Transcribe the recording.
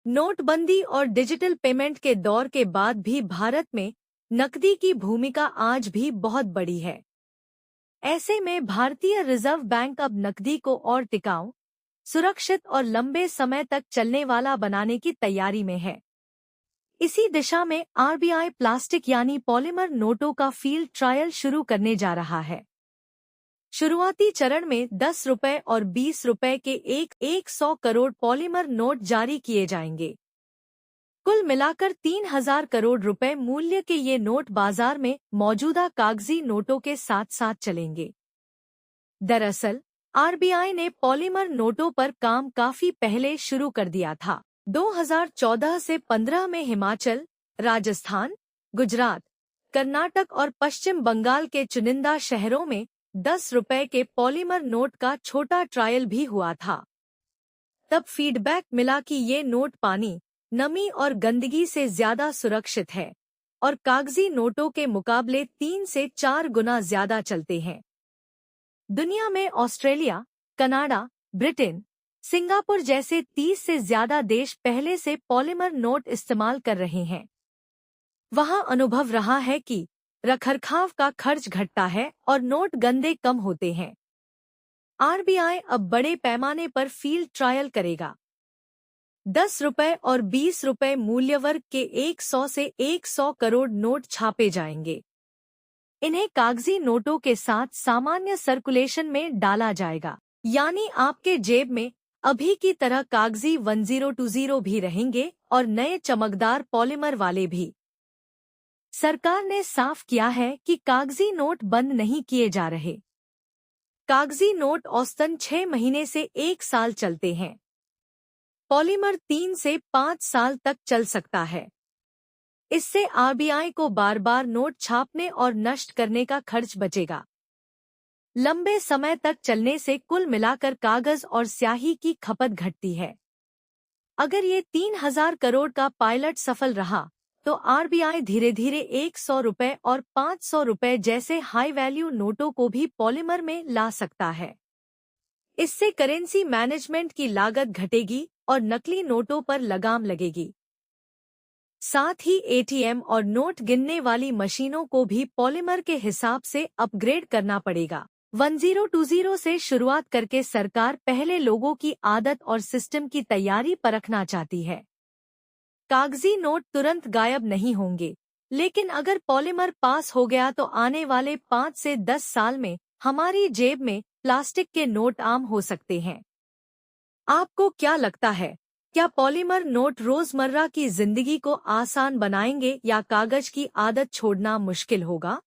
नोटबंदी और digital payment के दौर के बाद भी भारत में नकदी की भूमिका आज भी बहुत बड़ी है। ऐसे में भारतीय रिजर्व बैंक अब नकदी को और टिकाऊ, सुरक्षित और लंबे समय तक चलने वाला बनाने की तैयारी में है। इसी दिशा में आरबीआई प्लास्टिक यानी पॉलीमर नोटों का फील्ड ट्रायल शुरू करने जा रहा है। शुरुआती चरण में 10 रुपए और 20 रुपए के 100 करोड़ पॉलीमर नोट जारी किए जाएंगे। कुल मिलाकर 3,000 करोड़ रुपए मूल्य के ये नोट बाजार में मौजूदा कागजी नोटों के साथ साथ चलेंगे। दरअसल आरबीआई ने पॉलीमर नोटों पर काम काफी पहले शुरू कर दिया था। 2014 से 15 में हिमाचल, राजस्थान, गुजरात, कर्नाटक और पश्चिम बंगाल के चुनिंदा शहरों में 10 रुपए के पॉलीमर नोट का छोटा ट्रायल भी हुआ था। तब फीडबैक मिला कि ये नोट पानी, नमी और गंदगी से ज्यादा सुरक्षित है और कागजी नोटों के मुकाबले 3 से 4 गुना ज्यादा चलते हैं। दुनिया में ऑस्ट्रेलिया, कनाडा, ब्रिटेन, सिंगापुर जैसे 30 से ज्यादा देश पहले से पॉलीमर नोट इस्तेमाल कर रहे हैं। वहां अनुभव रहा है कि रखरखाव का खर्च घटता है और नोट गंदे कम होते हैं। आरबीआई अब बड़े पैमाने पर फील्ड ट्रायल करेगा। 10 रुपए और 20 रुपए मूल्य वर्ग के 100 से 100 करोड़ नोट छापे जाएंगे। इन्हें कागजी नोटों के साथ सामान्य सर्कुलेशन में डाला जाएगा, यानी आपके जेब में अभी की तरह कागजी 1020 भी रहेंगे और नए चमकदार पॉलीमर वाले भी। सरकार ने साफ किया है कि कागजी नोट बंद नहीं किए जा रहे। कागजी नोट औसतन 6 महीने से 1 साल चलते हैं। पॉलीमर 3 से 5 साल तक चल सकता है। इससे आरबीआई को बार बार नोट छापने और नष्ट करने का खर्च बचेगा। लंबे समय तक चलने से कुल मिलाकर कागज और स्याही की खपत घटती है। अगर ये 3,000 करोड़ का पायलट सफल रहा तो आरबीआई धीरे धीरे 100 रुपए और 500 रुपए जैसे हाई वैल्यू नोटों को भी पॉलीमर में ला सकता है। इससे करेंसी मैनेजमेंट की लागत घटेगी और नकली नोटों पर लगाम लगेगी। साथ ही एटीएम और नोट गिनने वाली मशीनों को भी पॉलीमर के हिसाब से अपग्रेड करना पड़ेगा। 1020 से शुरुआत करके सरकार पहले लोगों की आदत और सिस्टम की तैयारी परखना चाहती है। कागजी नोट तुरंत गायब नहीं होंगे, लेकिन अगर पॉलीमर पास हो गया तो आने वाले 5 से 10 साल में हमारी जेब में प्लास्टिक के नोट आम हो सकते हैं। आपको क्या लगता है, क्या पॉलीमर नोट रोजमर्रा की जिंदगी को आसान बनाएंगे या कागज की आदत छोड़ना मुश्किल होगा?